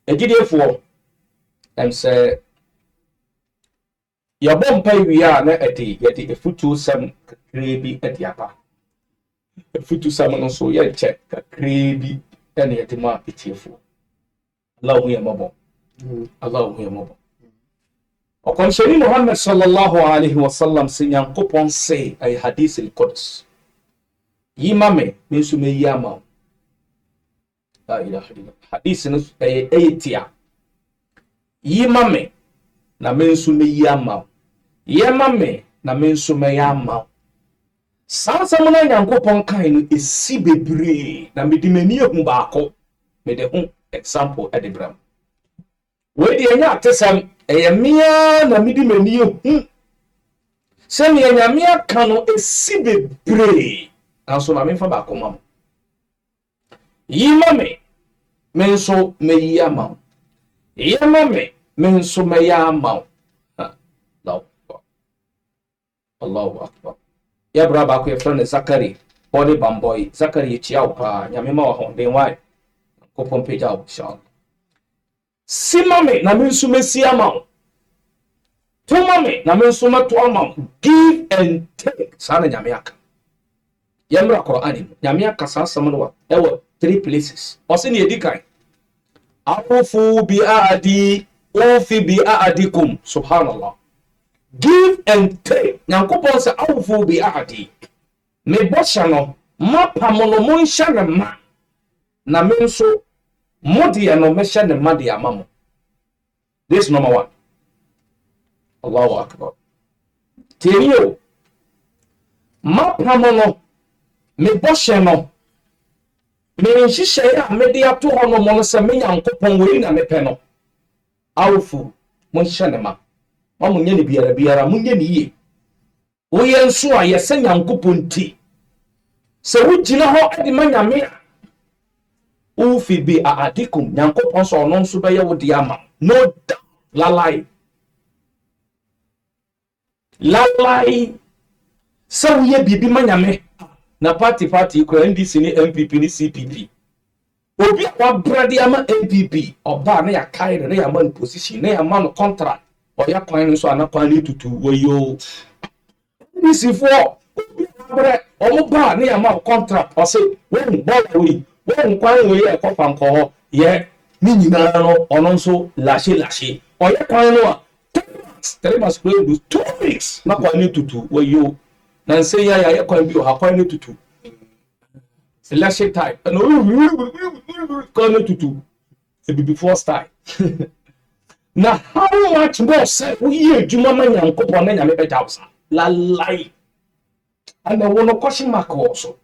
Egidefo and say your bomb pay we are na edi yedi efutu sam kakrebi ediapa efutu sam no so ye check kakrebi ene yedima etiefo Allahu yamabo Allahu yamabo Okonsheri Muhammad sallallahu alaihi wasallam sinyankopon say ay hadith al-Quds yimame mensume yama la ilaha illallah hadith no etia yimame na mensume yama yemame na mensume yama sansa mona nyankopon kan no esi bebre na medimani ehu baako mede hu example edebram we de nya atesam eyamia na medimani ehu se me nyamia kan no esi bebre anso na menfa baako mam yimame menso meyama yemame menso meyama Allahu akbar ya braba ko efrane Zakari body bamboy Zakari chiao pa nyame ma ho den wai ko pompe jaw sha simame na mensu mesiama tumame na mensu matuama give and take sana nyame aka yamra Qur'ani nyame aka sasamno ewo 3 places osini edikai afu bi aadi ufi bi aadikum subhanallah give and take nyankopon se awfo bi ahadi me bosha no mapamono monsha ne ma na me nso modi no mesha ne ma de amamo this number 1 Allahu akbar tenio mapamono me bosha no me nhishe ya me de ato hono mo no se me nyankopon we na me pe no awfo monsha ne ma munye ni biara munye ni ye wo yenso a yese nyankopon ti se wo gina ho ade manyame wo fi bi adikum nyankopon so ono nso be ye wo de ama no doubt lalai se wo ye bibi manyame na party ko NDC ni MPP ni CPP obi wa brade ama MPP oba na ya kai na ya man position na ya man contract oya kwan nso anakwan ni tutu woyo nisifo obre omuba na ya ma contract o se won ball we won kwan we e ko fan ko ye ni nyina no ono nso lashe oya kwan no a 3 months play 2 weeks na kwan ni tutu woyo na nse ya kwan bi o ha kwan ni tutu lashe type no kwan ni tutu e be before style na how much more say we adwuma ma nyankopon na nyame be jawsa la lai ana wono question mark also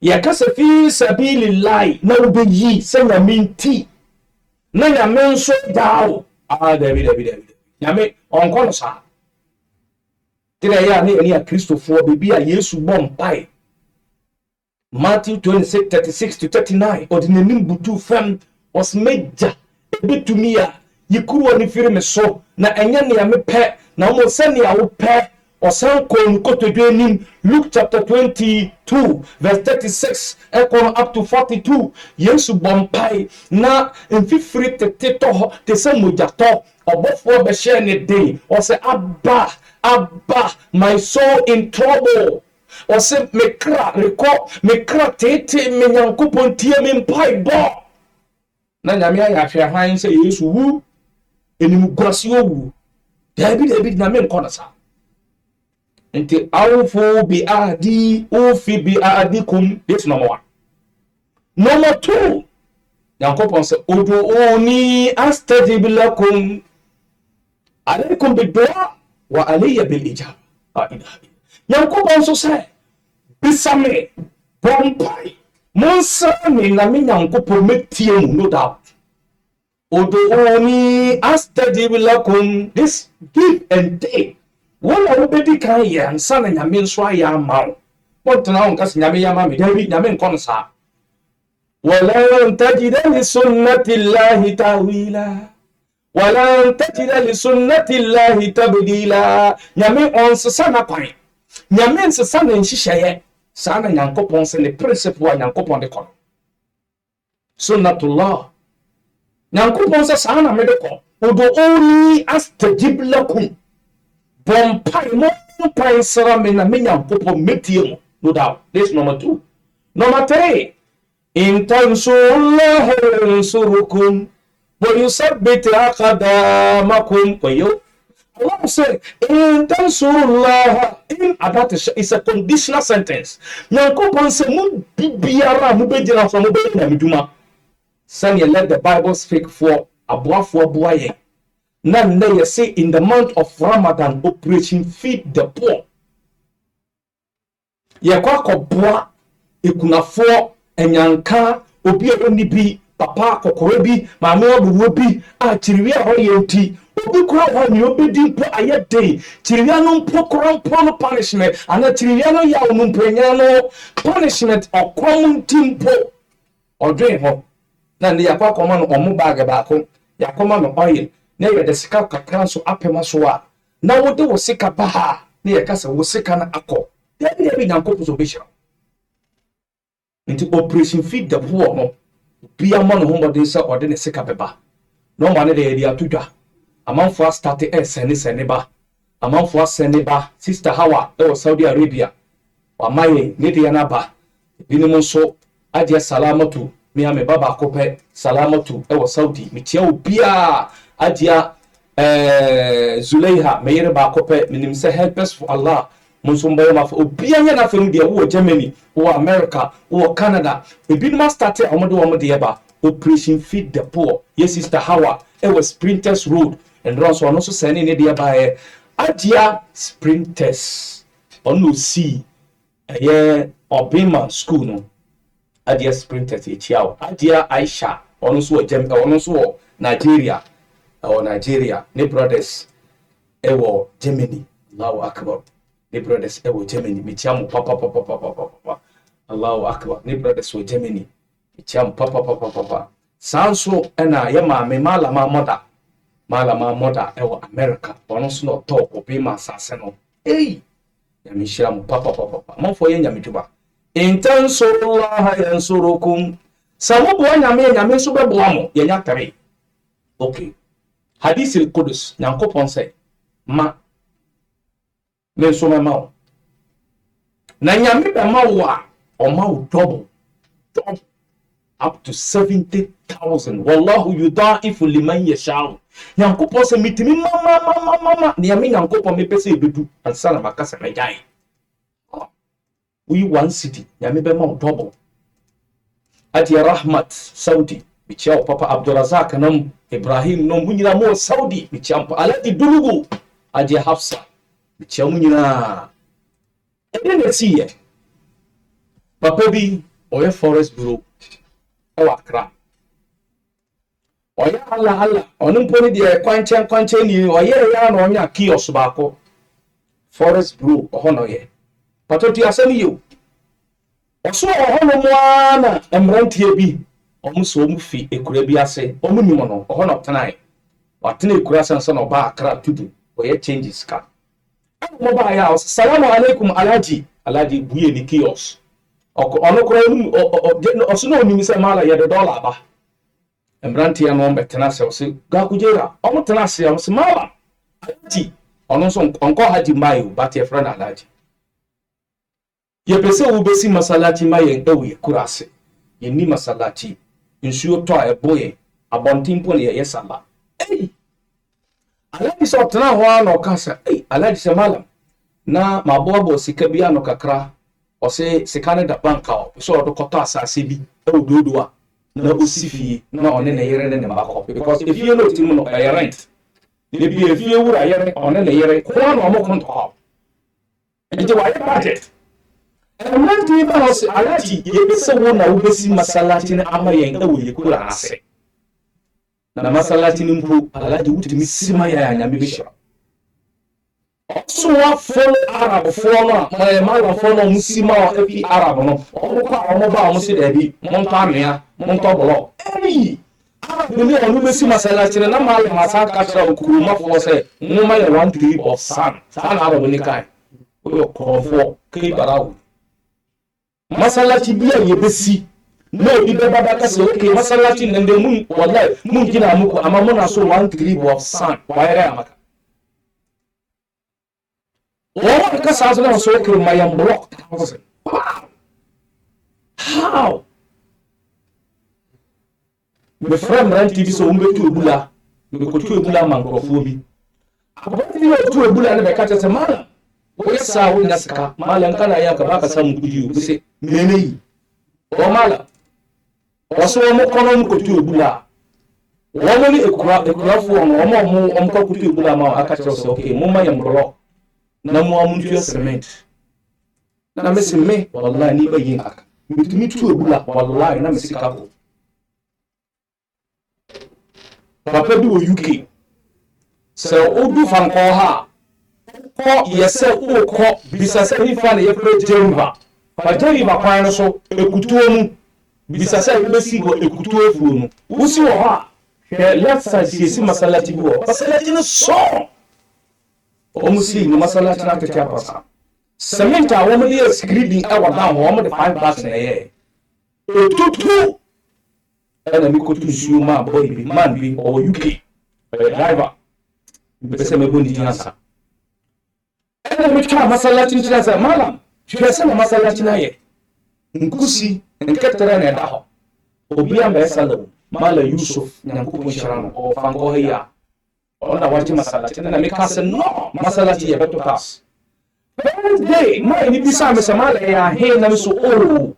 ya kasa fi sabilillah na ubeyi se nyame nti na nyame nso dawo David nyame onkono sa tire ya ni a Christopher bebi a Yesu bompai Matthew 26:36 to 39 ordinanim butu fam was meja betumia yikuwa ni firme so na enya ne ya mepe na mo se ne ya wo pe osan ko nkotodwe nim Luke chapter 22 verse 36 up to 42 Yesu bompai na mfifiri teteto te se mojato obofo be share ne dey o se abba my soul in trouble o se mekra tete menyankopon tie me mpai bo na nyame ya hwe han se Yesu wu enimu gwasi owu David na me nkona sa enti awfu bi ahdi ufi bi ahdikum this number 1 number 2 yankopon se ud'uni astajib lakum alaykum bid-du'a wa alayya bil-ijaba yankopon so se bisame bompai monsani na me yankopon metie mu no doubt ud'uni astajib lakum this give and take wala obedi kan ye ansa na nyame nso aya ma wotena on kas nyame ya ma me David nyame nkon sa wala tajida li sunnati llahi tawila wala tajida li sunnati llahi tabdila nyame on sana kwan nyame nsesa na nhihye sa na nyankopon se ne principle wa nyankopon de kono sunnatullah nyankopɔn sɛ saa na mede kɔ ud'uni astajib lakum bompai mo pai sara me na me nyankopɔn metie mo. No doubt. This number 2. Number 3, in tansurullaha yansurukum wa yusabbit aqdamakum. Allah said, in tansurullaha, in that is a conditional sentence. Nyankopɔn se mu bibiara mu begyina so mu be na meduma. Send you let the Bible speak for aboafo aboaye. Na nne you say in the month of Ramadan, Operation Feed the Poor. Yekwa koboa ikunafo enyanka obi oni bi papa kokoro bi maame obuwo bi a chiriwia ho yenti obi kura ho ni obi di po ayede chiriwia no mpo koro no punishment ana chiriwia no ya no mpenya no punishment okom timpo odwen ho na ne yakwa koma no omo bag baako yakoma no oil na ye de sika kakran so apema so a na wode wo sika ba ha na ye kasa wo sika na akọ ya bi nyankopɔn so behira nti Operation Feed the Poor no bia ma no homode sɛ ɔde ne sika beba no ma ne de yɛ atodwa amanfo start sene ba amanfo sene ba Sister Hawa e wo Saudi Arabia wamaye ne de na ba binom nso agye salamatu me ame baba akopɛ salamatu e wo Saudi metia obia agye Zulaiha meyere ba akopɛ menim sɛ helpers for Allah Musumbayo maf obia nya na fam de wo Germany wo America wo Canada ebinuma start omode yeba Operation Feed the Poor. Yes, Sister Hawa it was Sprinters Road and run so no so sending ne de ba adia Sprinters onu see Obima school no adia Sprinters e chiao adia Aisha onu so Nigeria or Nigeria ne brothers e wo Germany. Allahu Akbar. Ne brothers ewo Germany michiam papa Allahu Akbar. Ne brothers wo Germany michiam papa sanso ena ye ma me malama moda ewo America wono so no talk Obima sase no ya mishiram papa monfo ye nyamedwuma intansurullaha yansurukum samubo nyame so bebo amo ye nya tare. Okay, hadith al-Qudus nyankopon say ma men so ma na nyame be ma wo a o ma wo double up to 70,000 wallahu yudaifu liman yasha. Nyankopon se mitimi mama nyame nyankopon me pese ebedu ansa na makasa na jai we one city nyame be ma wo double. Ati Rahmat Saudi bichao papa Abdurazak nam Ibrahim no munyina mo Saudi bichao alati dulugu aje Hafsa bichao munyina ene siye papa bi oye Forest Bureau o Accra oye Allah onu mponi de kwanche ni oye ya na onya kiosk baako Forest Bureau ho no ye patoti asemi yo oso ohono moana emrantie bi omuso omufi ekura bi ase omunimo no ohono tanai watene ekura sansa no ba Accra tudu oye changes ka mo ba ya assalamu alaikum alaji buye ni kiosk ono kura oso no onimi se mala ye $1 ba emrantie no mbetena se oso ga kujera omo tena se oso mala alaji ono so onko haji mayo but your friend alaji ye pese wo besi masalati mayen ewe kurase ye ni masalati nsuo to a eboye abontimpo ne ye sala alaji so tena ho ana okasa alaji se malam na maboabo sika bia no kakra o se sika ne da banka o so do koto asase bi ewo dodo a na osifie na one ne yere ne makọ because if you know timu no ya rent ne bi efie wura yere one ne yere ko na mo konto nti wa budget emranti ba no se alaji ye bese wo na wo besi masalati ne amayen ewo ye kura ase na masalati ne mpo alaji wutimi sima ya nyame bishara so wa full Arab forma my mala forma musima efi Arab no o ko o ba mo se da bi mon to anua mon to bolo Arab ni o besi masalati ne na mala masaka tra kuruma fo se mo ma ya 1 drip of sun Arab ni kai o ko fo kai barawo masalati biya ye besi no bi beba baka say okay masallaci nan dai mun wallahi mun gina muku amma muna so 1 drip of sand wai ga maka wa ka sa na so okay my block how me friend ran TV so umbe tu ebula me ko tu ebula mankrofo bi abati ni tu ebula na be ka tete mala o yasa wo nasaka mala kana ya ka baka samu kudi o se memeyi o mala waso mo kono mo ko tu ebula wo mo ni ekura fo mo ko ku tu ebula ma aka tete so okay mo ma yambro na mo amuntu ya cement na me se me wallahi ni bayin aka mi tu ebula wallahi na me sika ko papa du UK so odu fan ko ha ko yese o ko bisa se ni fan ye pro Jeriva fa Jeriva kwan so ekutuo mu bisa se be si go ekutuo fuo mu usi wo ha he left side si masalati bi wo masalati no so o mu si no masalati na tete apasa sementa wo mu ye screening e wa down wo mu de 5 bucks na ye etutu ana mi ko tu juma boy bi man bi o UK driver bese me boni tinasa ana mi twa masallatin tinasa malam twese na masallatin aye nkusi nketara na da ho obi amba salamu mala Yusuf nyankopon shirano o fango hiya ona waji masallatin na mi kase no masallati ya beto pass Wednesday mai ni bisa me samala ya he na mi so o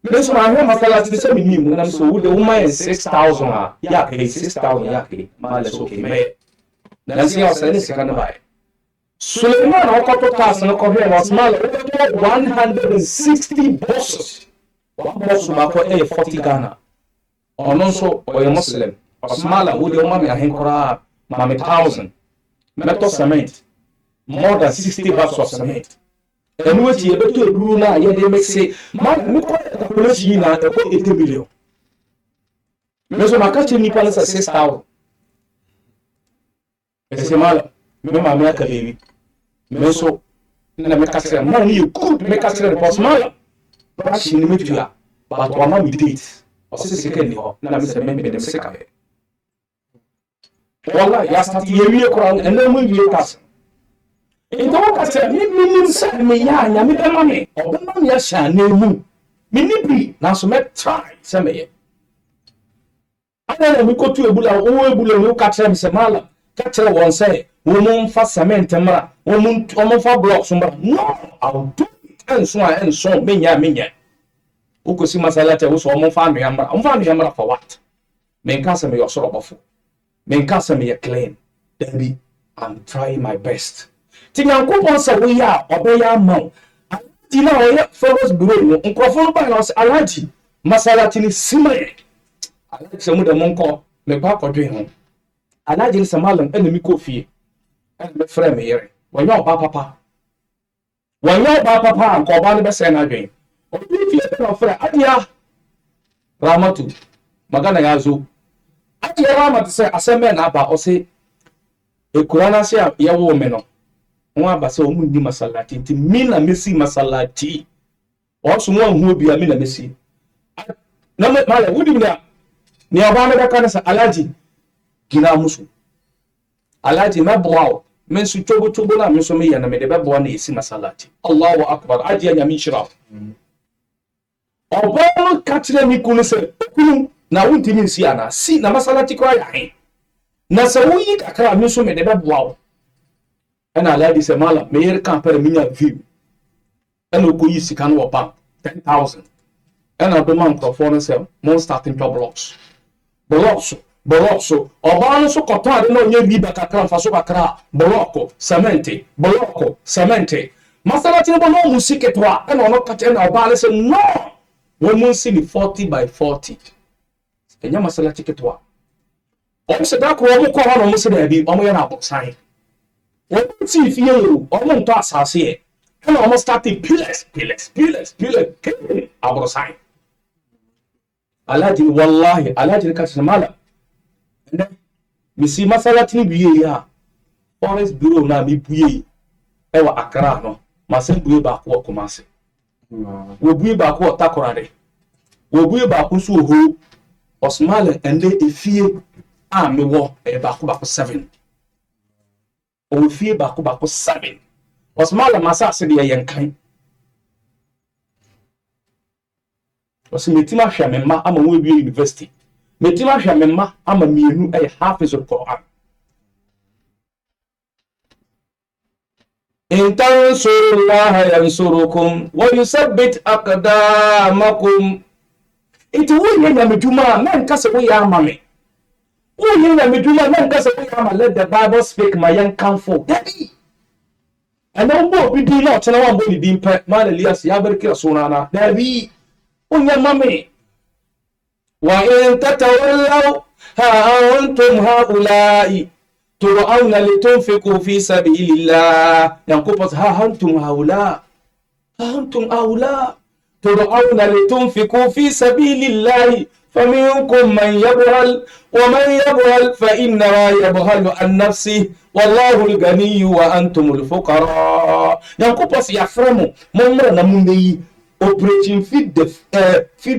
Meso ma hwe masalati de se minim na so wo de woman 6000 ya ke 6000 ya ke ma le so ke me na si o se ni se kan ba Suleiman o ko to tas na ko hwe was mal 160 bosses one boss ma ko 40 Ghana ono so o ye muslim osmala wo de woman me ahen kora ma me 1000 meto cement more than 60 bags of cement enu eti ebeto eburu na ye de mexe ma me ko calculation na e ko 80 million meso makache ni pala sa 6000 ese mala me ma me aka bebi meso na me kasere mo ni good me kasere boss mala ba shi ni metua ba to ma mi date o se se ken ni ho na me se me be dem se ka be wallahi ya start ye wi ko en na mo wi kas então ka se mi se me ya nya mi be ma me o be ma me ya sha na emu mi ni bi na so me try se me ye ana mi ko tu ebula o ebula no ka tere mi se mala ka tere won se wo mo fa cement mra wo mo fa blocks mra no I'll do it and so me nya uko si masala te wo so mo fa no mra for what me nka se me yo soro bofo me nka se me ye clean then be I'm trying my best ti nyankopon se wo ya obeya ma ti na o ye forest bureau no nkrofo no ba na se alaji masala ti ni simre alaji se mu de monko me ba kodwe ho alaji ni samalam enemi kofie en me frɛ me yere wanya oba papa anko ba ne be se na dwen obi fie na frɛ adia ramatu magana ya zo adia ramatu se aseme na aba o se ekurana se ya wo me no won aba se o mu ni masalati ti mi na mesi masalati o so won hu obi a mi na mesi na mala wudi na ni oba ne be kana sa alaji gina musu alaji mabwa men su chobo na men so me yana me de bebo na esi masalati Allahu akbar aji anya min shira obo katre mi kunu se kunu na wunti min si ana si na masalati kwa ya hin na se wuyi kakra men so me de bebo ana alaji se mala me yer kan pere minya view ana ko yi sika no oba 10000 ana do man microphone se mon starting to blocks oba no so kotare na onye bi bakakra mfa so bakra blocko cement masalati no no musike to a na ono kate na oba le se no wo mun si ni 40 by 40 enya masalati ke to a o se da ko mo ko ha no mo se da bi o mo ya na boxai o ti fi yo o mo nto asase e na o mo start pillars abrosai alaji wallahi alaji ka mala misi masalati ni biye ya forest bureau na mi buye e wa Accra no masen buye ba ko Kumasi wo buye ba ko Takoradi wɔbue baako nso wɔ hɔ ɔsomala ɛnɛ efie a mewɔ ɛyɛ baako 7 ɔwɔ fie baako 7 ɔsomala masase deɛ yɛn kan ɔsɛ metimi ahwɛ me mma ama wɔn awie university metimi ahwɛ me mma ama mmienu ɛyɛ hafizul Quran. in tansurullaha yansurukum wa yuthabbit aqdamakum. Iti woyɛ nyamedwuma a menka sɛ woyɛ ama me woyɛ nyamedwuma a menka sɛ woyɛ ama let the Bible speak ma yɛnkamfo dabi ɛna wobɔ obi din na ɔkyena wambɔ ne din pɛ ma Elias yɛabarikira so nana dabi woyɛ ma me. wa in tatawallaw ha antum haula'i tud'auna litunfiqu fi sabilillah. Yankopɔn ha antum haula تدعون لتنفقوا في سبيل الله فمنكم من يبخل ومن يبخل فإنما يبخل عن نفسه والله الغني وأنتم الفقراء. ينكوبا سيافرمو ممرا نموني operation feed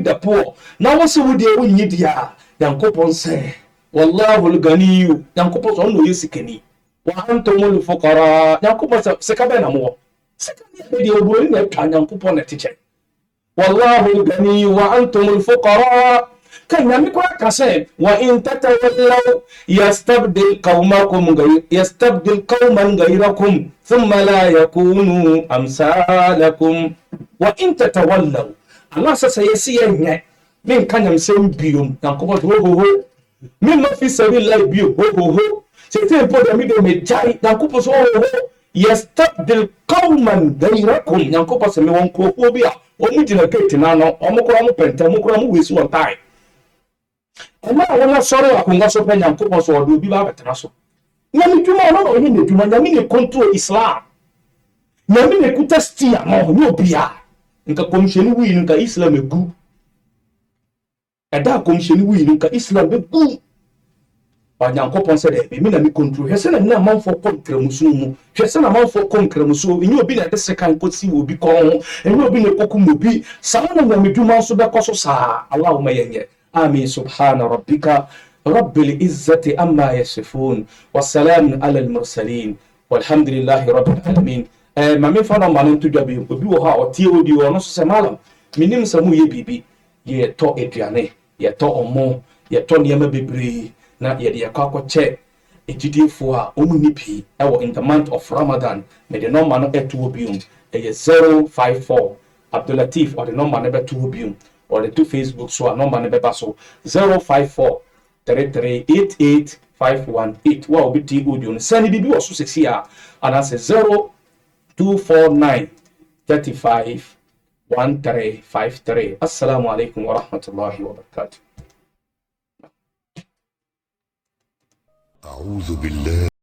the poor na wose wo de wo nyidia yankopon se wallahu alganiyu yankopon so no yesikani wa antumul fuqara yankopon se ka be na mo sekani de obori na twa yankopon na teacher والله الغني وأنتم الفقراء. كان يمكن كسر وإن تتولوا يستبدل قوما غيركم ثم لا يكونوا أمثالكم. وإن تتولوا الله سيسير من كان يمسون بيوم ينقبض هو مما في سبيل الله بيوم هو سيتم بود ميدو مجاي ينقبض هو يستبدل قوما غيركم ينقبض سميون كوبيا omujina kete nano omukura mu penta mukura mu wesi won tai ema wona sore akunga so penya nkopon so odo bi ba betena so nyame dwuma no no ne dwuma nyame ne control Islam nyame ne kuta stia no ne obia nka komsheni wi nka Islam egu eda komsheni wi nka Islam egu Onyankopon se de me na me control hwese na na manfo konkramusu mu hwese na manfo konkramusu enye obi na de sekan kosi obi kon enye obi na kokum obi sama na nyamedwuma so be koso sa Allahumma yenye amin subhana rabbika rabbil izzati amma yasifun wassalamun ala al mursalin walhamdulillahi rabbil alamin. Ma me fa na manu to dwabe obi wo ha otie odi wo no so se malam minim samu ye bibi ye to eduane ye to omo ye to niam bebre na yede yakwa che ejidefo a omuni pi ewo in the month of Ramadan me the number no eto obium e 054 Abdulatif or the number no beto obium or the to Facebook so a number no beba so 054 3388 518 wa obi ti audio no sani bibi wo so sesi a ana se 0249 35 1353. Assalamu alaikum wa rahmatullahi wa barakatuh. أعوذ بالله